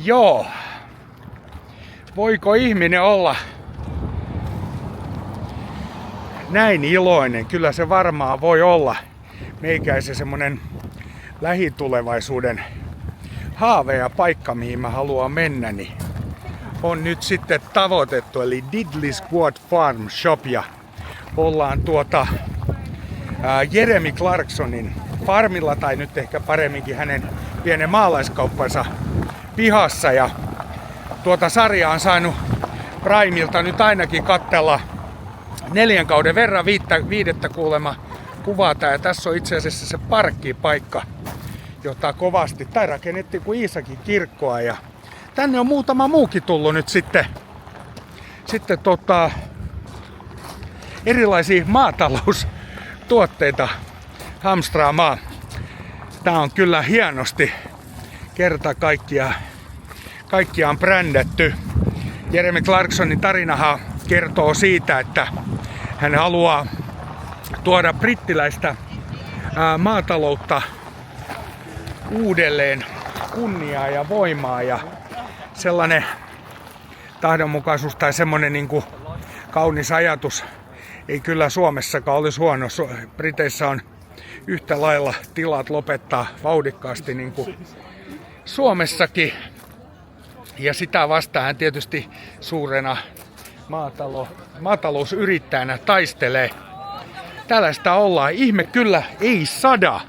Joo. Voiko ihminen olla näin iloinen? Kyllä se varmaan voi olla. Meikäisen semmonen lähitulevaisuuden haave ja paikka, mihin mä haluan mennä, niin on nyt sitten tavoitettu. Eli Diddley Squad Farm Shop. Ja ollaan Jeremy Clarksonin farmilla, tai nyt ehkä paremminkin hänen pienen maalaiskauppansa pihassa. Ja tuota sarjaa on saanut Primeilta nyt ainakin katsella 4 kauden verran, viidettä kuulemma kuvata. Ja tässä on itse asiassa se parkkipaikka, jota kovasti, tai rakennettiin kuin Iisakin kirkkoa. Ja tänne on muutama muukin tullut nyt sitten erilaisia maataloustuotteita hamstraamaan. Tää on kyllä hienosti kerta kaikkiaan brändätty. Jeremy Clarksonin tarinahan kertoo siitä, että hän haluaa tuoda brittiläistä maataloutta uudelleen kunniaa ja voimaa, ja sellainen tahdonmukaisuus tai semmonen niinku kaunis ajatus ei kyllä Suomessakaan olisi huono. Briteissä on yhtä lailla tilat lopettaa vauhdikkaasti niin kuin Suomessakin. Ja sitä vastaan hän tietysti suurena maatalousyrittäjänä taistelee. Tällaista ollaan. Ihme kyllä ei sada.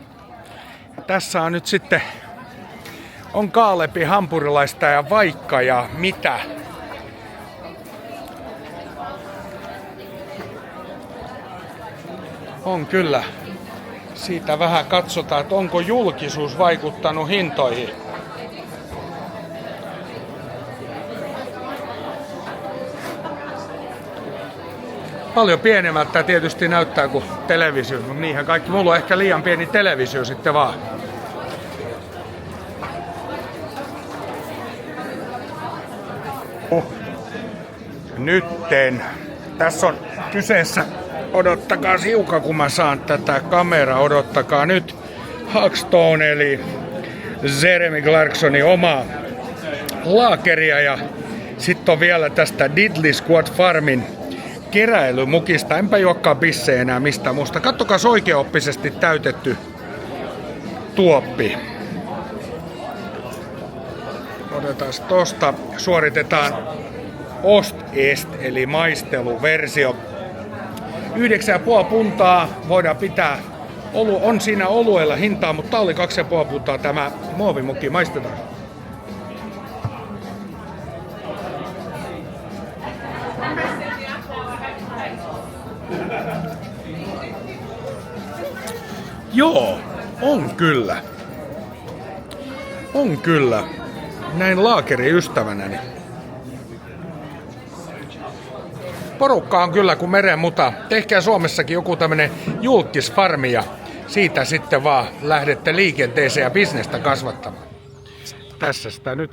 Tässä on nyt sitten on Kaalepi, hampurilaista ja vaikka ja mitä. On kyllä. Siitä vähän katsotaan, että onko julkisuus vaikuttanut hintoihin. Paljon pienemmältä tietysti näyttää kuin televisio, mutta niinhän kaikki. Mulla on ehkä liian pieni televisio sitten vaan. Nytten. Tässä on kyseessä, odottakaa hiukan kun mä saan tätä kameraa, odottakaa nyt, Hagstone eli Jeremy Clarksonin oma laakeria, ja sitten on vielä tästä Diddley Squad Farmin keräilymukista. Enpä juokkaa bissejä enää mistään muusta. Kattokaa oikeaoppisesti täytetty tuoppi. Otetaan tosta, suoritetaan Ost-Est eli maisteluversio. 9,5 puntaa voidaan pitää. On siinä olueella hintaa, mutta tää oli 2,5 puntaa tämä muovimukki. Maistetaan. Joo, on kyllä. On kyllä. Näin laakeriystävänäni. Porukka on kyllä kuin meren muta. Tehkää Suomessakin joku tämmönen julkisfarmi ja siitä sitten vaan lähdette liikenteeseen ja bisnestä kasvattamaan. Tässä sitä nyt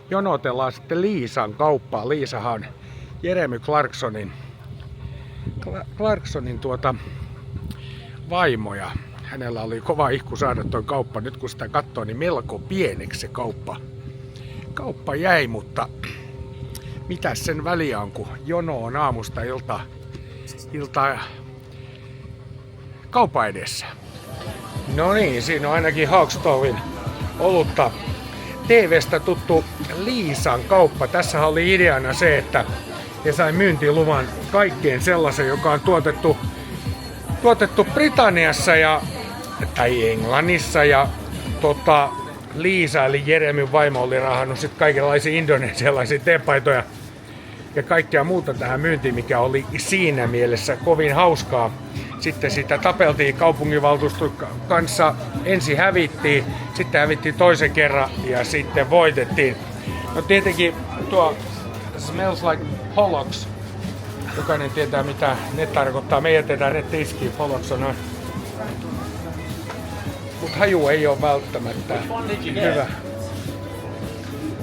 jonotellaan sitten Liisan kauppaa. Liisahan on Jeremy Clarksonin vaimoja. Hänellä oli kova ihku saada tuon kauppa. Nyt kun sitä katsoo, niin melko pieneksi se kauppa jäi, mutta mitäs sen väliä on, kun jono on aamusta iltaa kaupan edessä. No niin, siinä on ainakin Hagstoven olutta. TV:stä tuttu Liisan kauppa. Tässä oli ideana se, että he sai myyntiluvan kaikkeen sellaisen, joka on tuotettu Britanniassa tai Englannissa, ja Liisa eli Jeremyn vaimo oli rahannut sitten kaikenlaisia indonesialaisia teepaitoja ja kaikkea muuta tähän myyntiin, mikä oli siinä mielessä kovin hauskaa. Sitten sitä tapeltiin kaupunginvaltuuston kanssa, ensin hävittiin, sitten hävittiin toisen kerran ja sitten voitettiin. No tietenkin tuo smells like Pollocks. Jokainen tietää mitä ne tarkoittaa. Me jätetään ne tiskiin. Pollocks on noin. Mut haju ei ole välttämättä hyvä.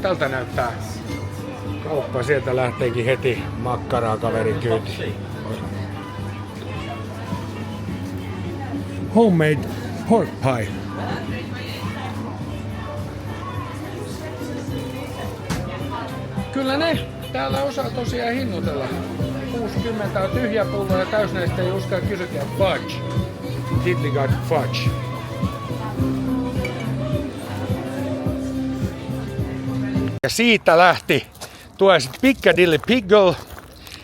Tältä näyttää kauppa. Sieltä lähteekin heti makkaraa kaverin kyytiin. Homemade pork pie. kyllä ne täällä osaa tosiaan hinnoitella. 60 on tyhjä pullo ja täysnäistä ei uskalla kysyä fudge. Diddly got fudge. Ja siitä lähti tuo sitten Piccadilly Piggle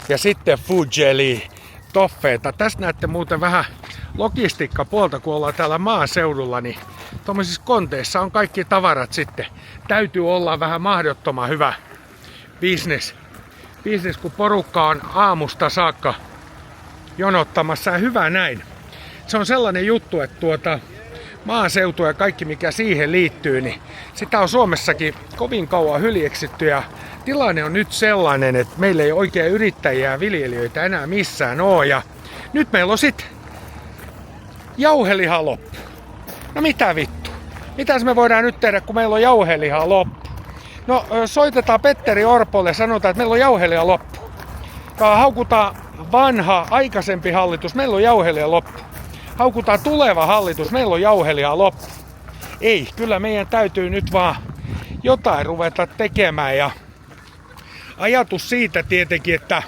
ja sitten Fudge eli toffeita. Tässä näette muuten vähän logistiikkapuolta, kun ollaan täällä maaseudulla, niin tuommoisissa konteissa on kaikki tavarat sitten. Täytyy olla vähän mahdottoman hyvä business, kun porukka on aamusta saakka jonottamassa ja hyvä näin. Se on sellainen juttu, että maaseutu ja kaikki mikä siihen liittyy, niin sitä on Suomessakin kovin kauan hyljeksitty ja tilanne on nyt sellainen, että meillä ei oikein yrittäjiä ja viljelijöitä enää missään ole ja nyt meillä on sit jauheliha loppu. No mitä vittu? Mitäs me voidaan nyt tehdä, kun meillä on jauheliha loppu? No soitetaan Petteri Orpolle ja sanotaan, että meillä on jauheliha loppu. Haukutaan vanha, aikaisempi hallitus, meillä on jauheliha loppu. Haukutaan tuleva hallitus, meillä on jauheliha loppu. Ei, kyllä meidän täytyy nyt vaan jotain ruveta tekemään ja ajatus siitä tietenkin, että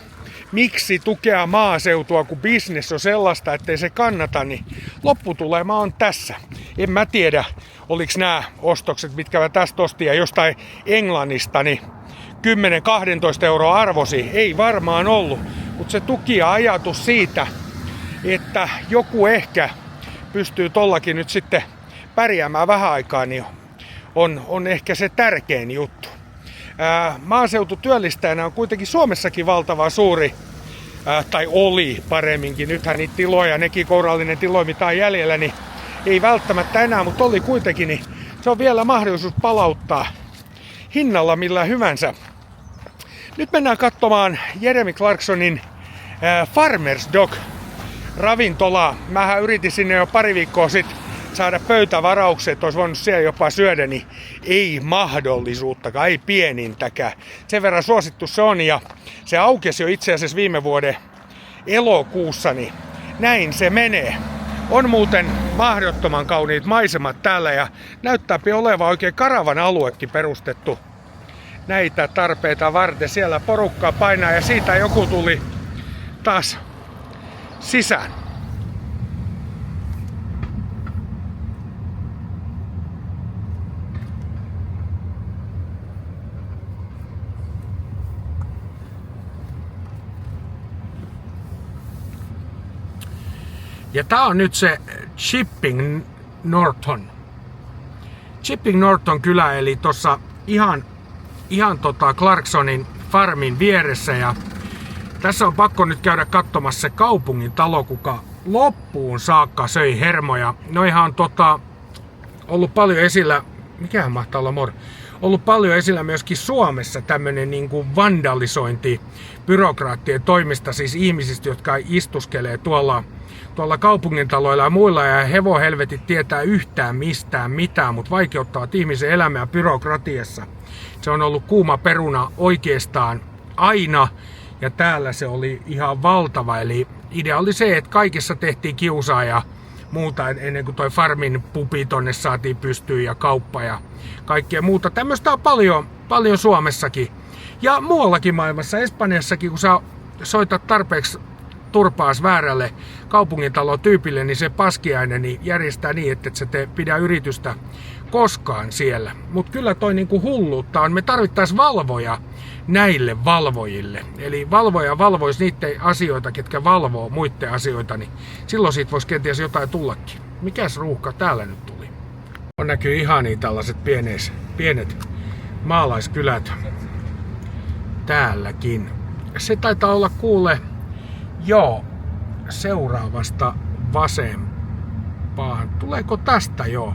miksi tukea maaseutua, kun bisnes on sellaista, ettei se kannata, niin lopputulema on tässä. En mä tiedä, oliko nämä ostokset, mitkä mä tästä ostin ja jostain Englannista, niin 10-12 euroa arvosi. Ei varmaan ollut, mutta se tuki ja ajatus siitä, että joku ehkä pystyy tollakin nyt sitten pärjäämään vähän aikaa, niin on ehkä se tärkein juttu. Maaseutu työllistäjänä on kuitenkin Suomessakin valtava suuri, tai oli paremminkin. Nythän niitä tiloja, nekin kourallinen tiloja, mitä on jäljellä, niin ei välttämättä enää, mutta oli kuitenkin, niin se on vielä mahdollisuus palauttaa hinnalla millä hyvänsä. Nyt mennään katsomaan Jeremy Clarksonin Farmer's Dog ravintolaa. Mähän yritin sinne jo pari viikkoa sitten saada pöytävaraukset, että olisi voinut siellä jopa syödä, niin ei mahdollisuuttakaan, ei pienintäkään. Sen verran suosittu se on ja se aukesi jo itse asiassa viime vuoden elokuussa, niin näin se menee. On muuten mahdottoman kauniit maisemat täällä ja näyttääpi olevan oikein karavan aluekin perustettu näitä tarpeita varten. Siellä porukkaa painaa ja siitä joku tuli taas sisään. Ja tää on nyt se Chipping Norton kylä, eli tossa ihan Clarksonin farmin vieressä. Ja tässä on pakko nyt käydä katsomassa se kaupungin talo, kuka loppuun saakka söi hermoja. Noihan on ollut paljon esillä, mikähän mahtaa olla ollut paljon esillä myöskin Suomessa tämmönen niin kuin vandalisointi byrokraattien toimista, siis ihmisistä, jotka istuskelee tuolla kaupungintaloilla ja muilla ja hevohelvetit tietää yhtään mistään mitään, mutta vaikeuttavat ihmisen elämää byrokratiassa. Se on ollut kuuma peruna oikeastaan aina ja täällä se oli ihan valtava. Eli idea oli se, että kaikessa tehtiin kiusaa ja muuta ennen kuin toi farmin pubi tonne saatiin pystyyn ja kauppa ja kaikkea muuta. Tämmöistä on paljon Suomessakin ja muuallakin maailmassa, Espanjassakin, kun sä soitat tarpeeksi turpaas väärälle kaupungintalotyypille, niin se paskiainen niin järjestää niin, että et sä pidä yritystä koskaan siellä. Mutta kyllä toi niinku hulluutta on. Me tarvittaisiin valvoja näille valvojille. Eli valvoja valvoisi niiden asioita, ketkä valvoo muiden asioita, niin silloin siitä voisi kenties jotain tullakin. Mikäs ruuhka täällä nyt tuli? On näkyy ihania tällaiset pienet maalaiskylät täälläkin. Se taitaa olla joo, seuraavasta vasempaan. Tuleeko tästä jo?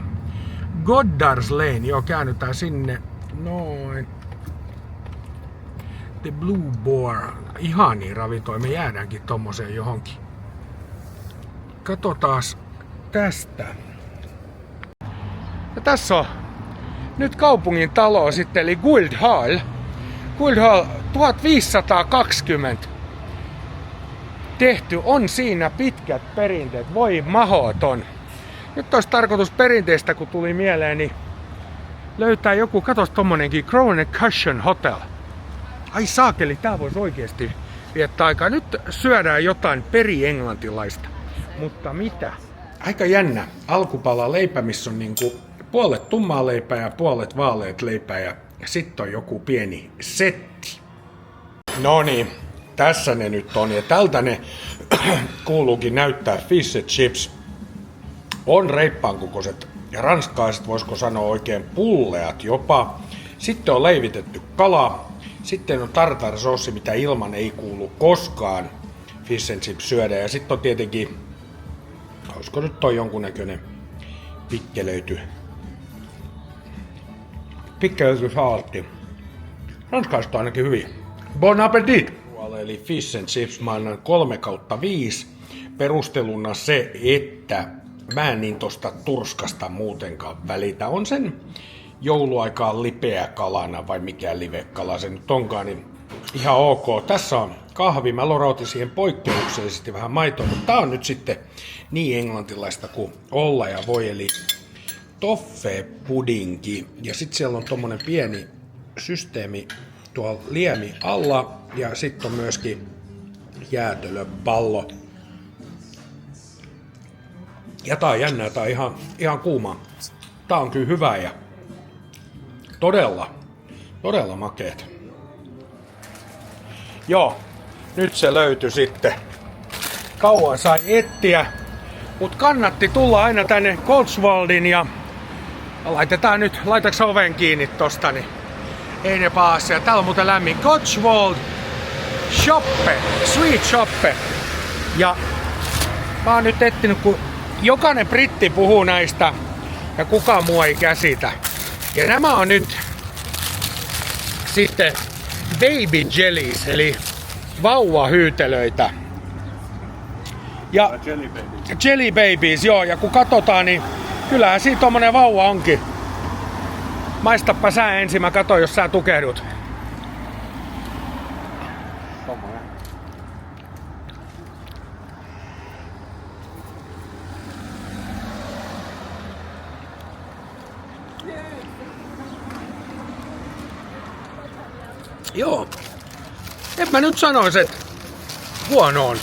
Goddard's Lane, joo, käännytään sinne. Noin. The Blue Boar. Ihani ravintoja, me jäädäänkin tommoseen johonkin. Katsotaas tästä. Ja tässä on nyt kaupungin talo sitten, eli Guildhall. Guildhall 1520. Tehty, on siinä pitkät perinteet, voi mahoton. Nyt olisi tarkoitus perinteistä, kun tuli mieleen, niin löytää joku, katos tommonenkin, Crown & Cushion Hotel. Ai saakeli, tää voisi oikeesti viettää aikaa. Nyt syödään jotain peri-englantilaista. Mutta mitä? Aika jännä alkupala leipä, missä on niinku puolet tummaa leipää ja puolet vaaleat leipää ja sitten on joku pieni setti. No niin, tässä ne nyt on ja tältä ne kuuluukin näyttää fish and chips. On reippaan kokoiset ja ranskalaiset, voisiko sanoa oikein pulleat jopa. Sitten on leivitetty kala. Sitten on tartarsossi, mitä ilman ei kuulu koskaan fish and chips syödä. Ja sitten on tietenkin, olisiko nyt toi jonkunnäköinen pikkelöity saatti. Ranskalaista on ainakin hyvin. Bon appetit! Eli fish and chips mä annan 3/5. Perusteluna se, että mä en niin tosta turskasta muutenkaan välitä. On sen jouluaikaan lipeä kalana vai mikä livekala se nyt onkaan, niin ihan ok. Tässä on kahvi, mä lorautin siihen poikkeuksellisesti vähän maitoa, mutta tää on nyt sitten niin englantilaista kuin olla ja voi, eli toffee-pudinki. Ja sitten siellä on tommonen pieni systeemi tuolla liemi alla ja sitten on myöskin jäätelöpallo. Ja tää on jännää, tää on ihan kuuma. Tää on kyllä hyvä ja todella makeet. Joo, nyt se löytyi sitten. Kauan sai etsiä, mut kannatti tulla aina tänne Cotswoldin ja laitaks oven kiinni tosta, niin ei ne pahassa. Ja täällä on muuten lämmin Cotswold Shoppe, Sweet Shoppe. Ja mä oon nyt etsinyt, kun jokainen britti puhuu näistä ja kukaan muu ei käsitä. Ja nämä on nyt sitten baby jellies, eli vauvahyytelöitä. Ja jelly babies, joo, ja kun katsotaan, niin kyllähän siitä tommonen vauva onkin. Maistappa sä ensin, mä katon, jos sä tukehdut. Joo. En mä nyt sanois, että huono on.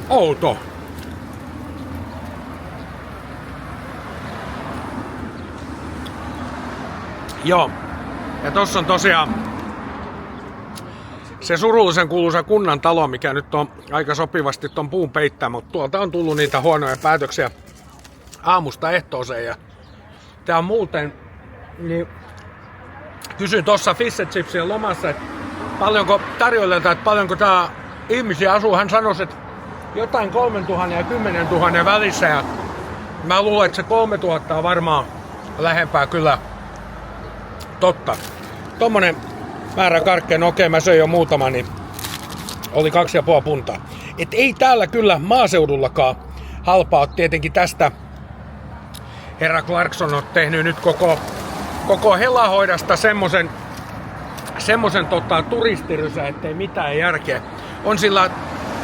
Outo. Joo. Ja tossa on tosiaan se surullisen kuuluisa kunnan talo, mikä nyt on aika sopivasti ton puun peittää, mutta tuolta on tullut niitä huonoja päätöksiä aamusta ehtooseen. Ja tää on muuten, niin kysyin tuossa Fish and Chipsien lomassa, että paljonko tarjoilijalta, että paljonko tää ihmisiä asuu. Hän sanoi, että jotain 3000 ja 10 000 välissä. Ja mä luulen, että se 3000 on varmaan lähempää kyllä totta. Tommonen määrä karkkeja, no okei, mä söin jo muutama, niin oli 2,5 puntaa. Et ei täällä kyllä maaseudullakaan halpaa ole. Tietenkin tästä herra Clarkson on tehnyt nyt koko helahoidasta semmosen turistirysä, ettei mitään järkeä. On sillä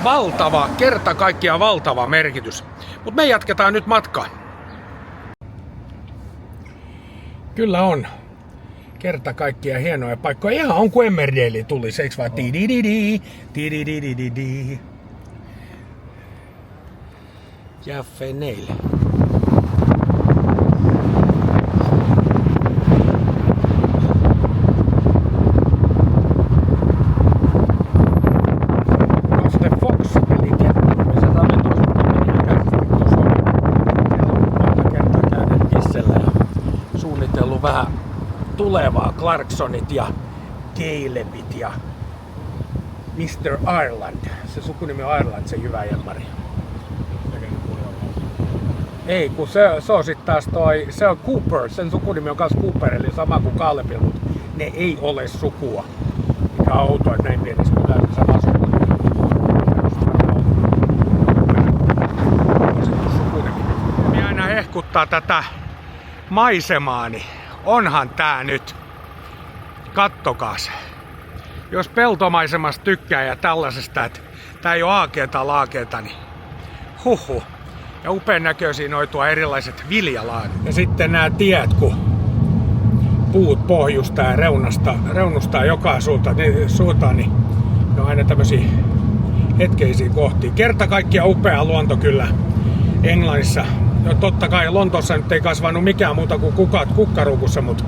valtava, kerta kaikkiaan valtava merkitys. Mut me jatketaan nyt matkaa. Kyllä on. Kerta kaikkiaan hienoja paikkoja. Ihan on kuin Emmerdale tuli, eiks vaan tidididi. Ja Feneil. Vähän tulevaa Clarksonit ja Calebit ja Mr. Ireland. Se sukunimi on Ireland, se hyvä jämmäri. Ei, kun se on sit taas se on Cooper, sen sukunimi on kans Cooper, eli sama kuin Calebilla, mutta ne ei ole sukua. Mikä on outoa, että näin pienissä kylässä sama sukunimi. Minä aina hehkuttaa tätä maisemaani. Onhan tää nyt. Kattokaas. Jos peltomaisemasta tykkää ja tällaisesta, että tää ei oo laakeeta, niin huhu. Ja upean näköisiä noitua erilaiset viljalaat. Ja sitten nämä tiet, kun puut pohjusta ja reunustaa joka suuntaan, niin ne on aina tämmöisiä hetkeisiä kohtia. Kerta kaikkiaan upea luonto kyllä Englannissa. No totta kai Lontoossa nyt ei kasvanut mikään muuta kuin kukat kukkaruukussa, mutta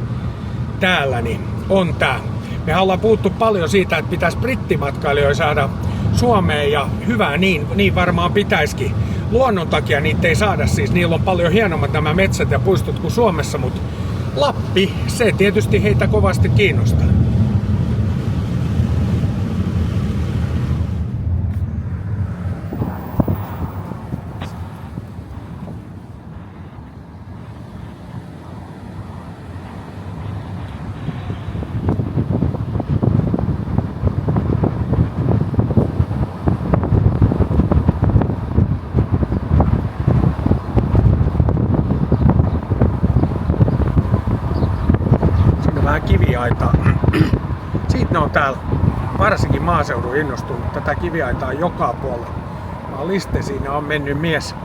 täällä niin on tää. Me ollaan puhuttu paljon siitä, että pitäisi brittimatkailijoita saada Suomeen ja hyvä niin varmaan pitäisikin. Luonnon takia niitä ei saada siis, niillä on paljon hienommat nämä metsät ja puistot kuin Suomessa, mutta Lappi, se tietysti heitä kovasti kiinnostaa. Kiviaitaa. Siitä ne on täällä varsinkin maaseudun innostunut. Tätä kiviaitaa on joka puolella. Liste siinä on mennyt mies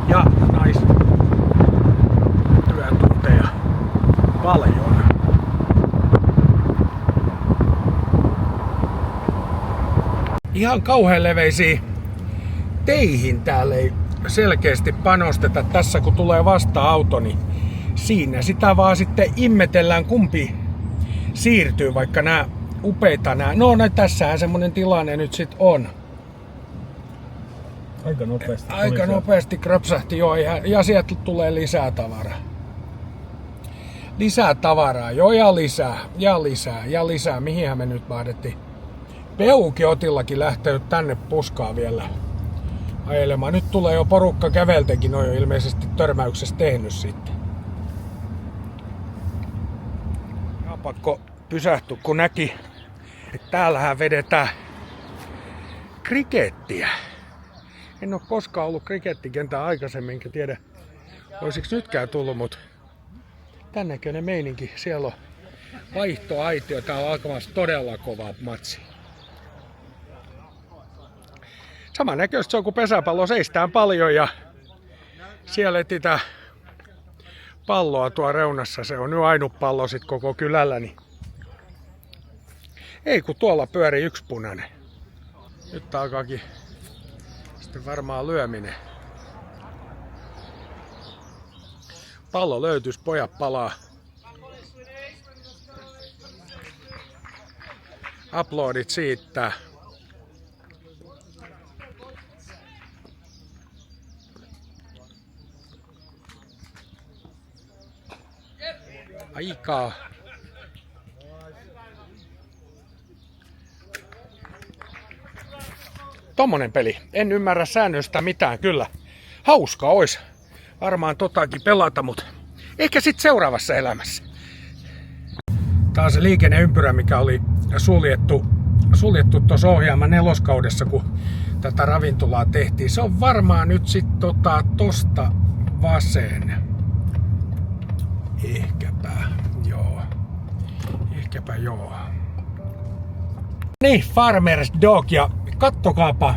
ja naistyötunteja paljon. Ihan kauhean leveisiin teihin täällä ei selkeästi panosteta. Tässä kun tulee vasta auto, niin siinä sitä vaan sitten ihmetellään kumpi siirtyy, vaikka nämä upeita nämä. No tässähän semmonen tilanne nyt sit on. Aika nopeasti krapsahti joo ja sieltä tulee lisää tavaraa. Lisää tavaraa, joo ja lisää. Mihinhän me nyt vaadettiin? Peukiotillakin lähtenyt tänne puskaa vielä ajelemaan. Nyt tulee jo porukka käveltenkin, on jo ilmeisesti törmäyksessä tehnyt sitten. Pakko pysähtyä, kun näki, että täällähän vedetään krikettiä. En ole koskaan ollut krikettikentää aikaisemmin, enkä tiedä, olisiko nytkään tullut, mutta tän näköinen meininki. Siellä on vaihtoaitio, tää on alkamassa todella kova matsi. Saman näköistä se on kuin pesäpallo, seistään paljon ja siellä etsitään palloa tuo reunassa, se on nyt ainut pallo sit koko kylällä, niin ei kun tuolla pyörii yksi punainen. Nyt alkaakin sitten varmaan lyöminen. Pallo löytyis, pojat palaa. Uploadit siitä. Aikaa. Tommonen peli. En ymmärrä säännöstä mitään, kyllä. Hauska ois varmaan totakin pelata, mutta ehkä sit seuraavassa elämässä. Tää on se liikenneympyrä, mikä oli suljettu tuossa ohjelman 4. kaudessa, kun tätä ravintolaa tehtiin. Se on varmaan nyt sit tosta vasen. Ehkäpä joo. Niin, Farmer's Dog, ja kattokaapa,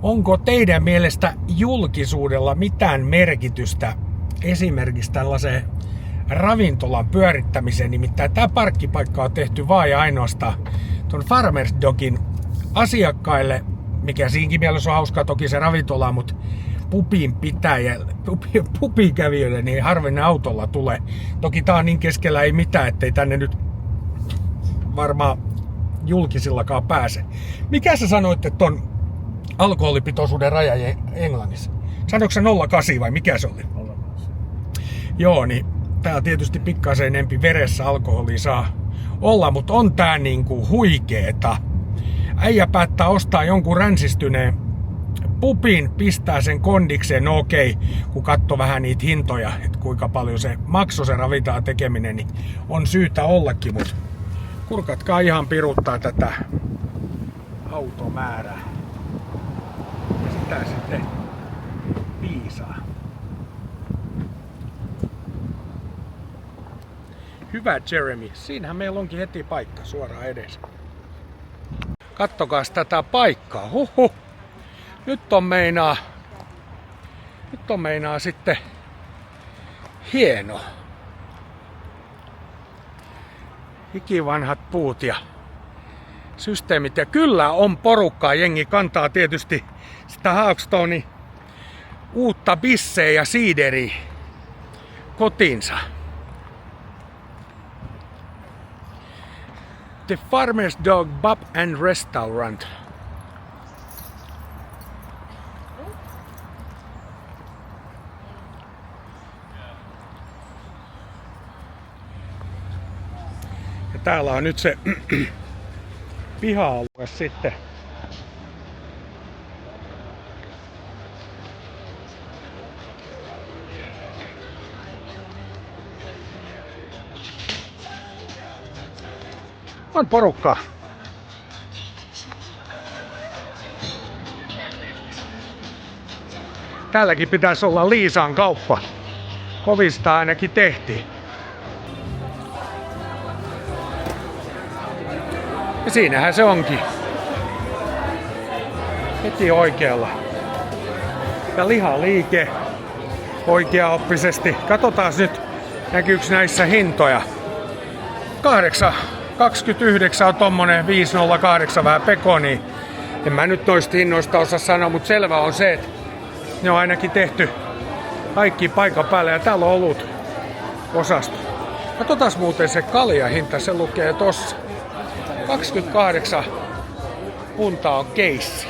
onko teidän mielestä julkisuudella mitään merkitystä esimerkiksi tällaiseen ravintolan pyörittämiseen? Nimittäin tämä parkkipaikka on tehty vaan ja ainoastaan tuon Farmer's Dogin asiakkaille, mikä siinkin mielessä on hauskaa toki se ravintola, mutta pupin kävijöille niin harvemmin autolla tulee. Toki tää on niin keskellä ei mitään, ettei tänne nyt varmaan julkisillakaan pääse. Mikä sä sanoit, että on alkoholipitoisuuden raja Englannissa? Sanoitko se 0,8 vai mikä se oli? 0,8. Joo, niin tää tietysti pikkasen enempi veressä alkoholia saa olla, mutta on tää niinku huikeeta. Äijä päättää ostaa jonkun ränsistyneen pupin, pistää sen kondikseen, no okei, kun katsoo vähän niitä hintoja, että kuinka paljon se maksoi se ravintolan tekeminen, niin on syytä ollakin, mutta kurkatkaa ihan piruttaa tätä automäärää. Ja sitä sitten piisaa. Hyvä Jeremy, siinähän meillä onkin heti paikka suoraan edessä. Kattokaas tätä paikkaa, huhhuh. Nyt on meinaa sitten hieno. ikivanhat puut ja systeemit. Ja kyllä on porukkaa. Jengi kantaa tietysti sitä Hawkstonein uutta bisseä ja siideriä kotiinsa. The Farmer's Dog Pub and Restaurant. Ja täällä on nyt se piha-alue sitten. On porukkaa. Täälläkin pitäisi olla Liisan kauppa. Kovista ainakin tehtiin. Ja siinähän se onkin. Heti oikealla. Ja lihaliike oikeaoppisesti. Katsotaan nyt, näkyykö näissä hintoja. 8,29 on tommonen 508 vähän pekoni. En mä nyt noista hinnoista osaa sanoa, mutta selvä on se, että ne on ainakin tehty kaikki paikan päälle ja täällä on ollut osasto. Katsotaan muuten se kaljahinta, se lukee tossa. 28 puntaa on keissi.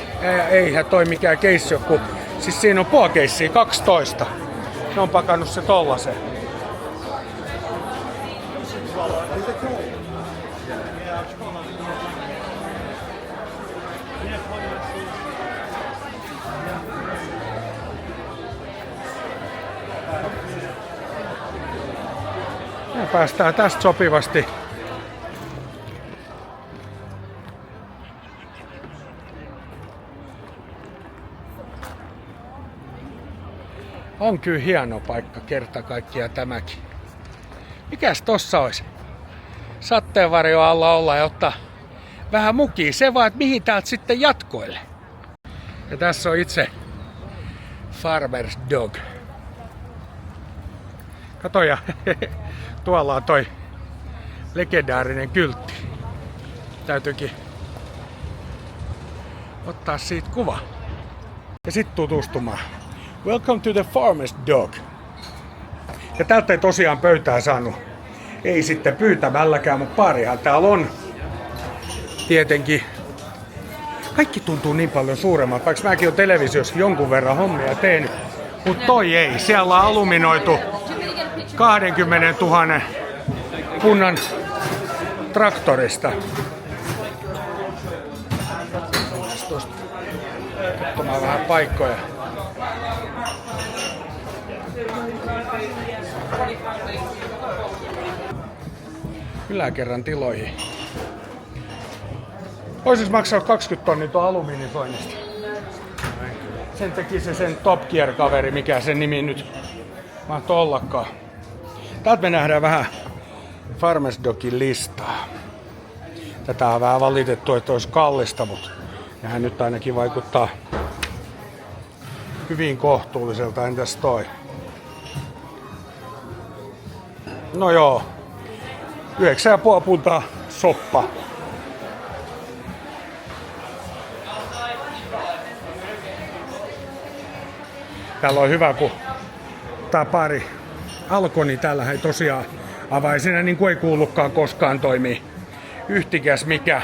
Eihän toi mikään keissi joku. Siis siinä on puoli keissiä, 12. Ne on pakannut se tollaseen. Ja päästään tästä sopivasti. On kyllä hieno paikka kerta kaikkiaan tämäkin. Mikäs tossa olisi? Sateenvarjo alla olla ja ottaa vähän mukia. Se vaan, että mihin täältä sitten jatkoille. Ja tässä on itse Farmer's Dog. Kato ja tuolla on toi legendaarinen kyltti. Täytyykin ottaa siitä kuva. Ja sitten tutustumaan. Welcome to the Farmer's Dog. Ja täältä ei tosiaan pöytää saanut. Ei sitten pyytämälläkään, mutta parihan täällä on. Tietenkin. Kaikki tuntuu niin paljon suuremmalta, vaikka mäkin olen televisiossa jonkun verran hommia tehnyt. Mutta toi ei. Siellä on aluminoitu 20 000 punnan traktorista. Katsomaan vähän paikkoja. Yläkerran tiloihin. Oisis maksaa 20 tonnia tuon alumiinisoinnista. Sen teki se sen Top Gear-kaveri, mikä sen nimi nyt mahtoi ollakaan. Täältä me nähdään vähän Farmer's Dogin listaa. Tätä on vähän valitettu, että olisi kallista, mutta nehän nyt ainakin vaikuttaa hyvin kohtuulliselta. Entäs toi? No joo. 9,5 puntaa soppa. Täällä on hyvä, kun tää pari alkoi, niin täällä ei tosiaan avaisina niin kuin ei kuulukaan koskaan toimii yhtikäs mikä.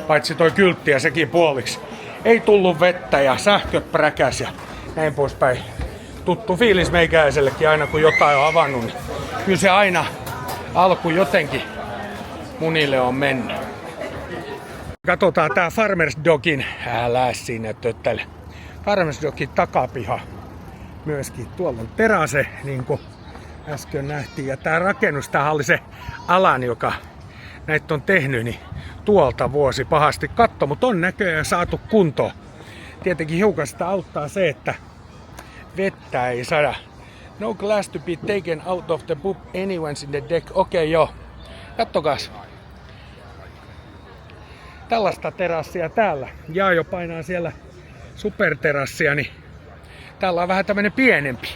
Paitsi toi kyltti ja sekin puoliksi. Ei tullut vettä ja sähköt präkäs ja näin poispäin. Tuttu fiilis meikäisellekin aina kun jotain on avannut, niin kyllä se aina alku jotenkin munille on mennyt. Katsotaan tää Farmer's Dogin, älä siinä töttäile. Farmer's Dogin takapiha myöskin. Tuolla on terase, niin kuin äsken nähtiin. Ja tää rakennus, tää oli se Alan, joka näitä on tehnyt, niin tuolta vuosi pahasti katto, mutta on näköjään saatu kuntoon. Tietenkin hiukan sitä auttaa se, että vettä ei saada. No glass to be taken out of the pub anyone's in the deck. Okei, joo. Kattokas. Tällaista terassia täällä. Jaajo painaa siellä superterassia, niin täällä on vähän tämmönen pienempi.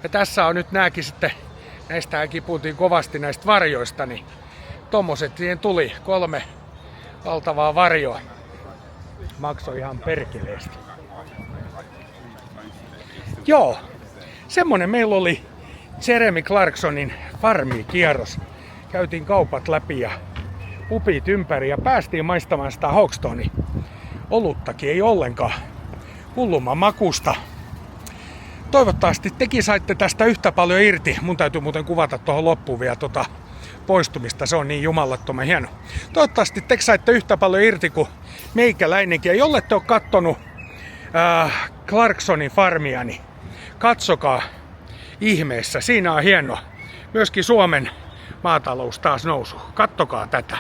Ja tässä on nyt nääkin sitten, näistähän kipuutiin kovasti näistä varjoista, niin tommoset siihen tuli. 3 valtavaa varjoa. Maksoi ihan perkeleesti. Joo, semmonen meillä oli Jeremy Clarksonin farmikierros. Käytiin kaupat läpi ja pupit ympäri ja päästiin maistamaan sitä Hawkstonin oluttakin. Ei ollenkaan hullumman makusta. Toivottavasti tekin saitte tästä yhtä paljon irti. Mun täytyy muuten kuvata tuohon loppuun vielä poistumista. Se on niin jumalattoman hieno. Toivottavasti te saitte yhtä paljon irti kuin meikäläinenkin. Ja jolle te ole kattonut Clarksonin farmia, niin katsokaa ihmeessä. Siinä on hieno. Myöskin Suomen maatalous taas nousu. Kattokaa tätä.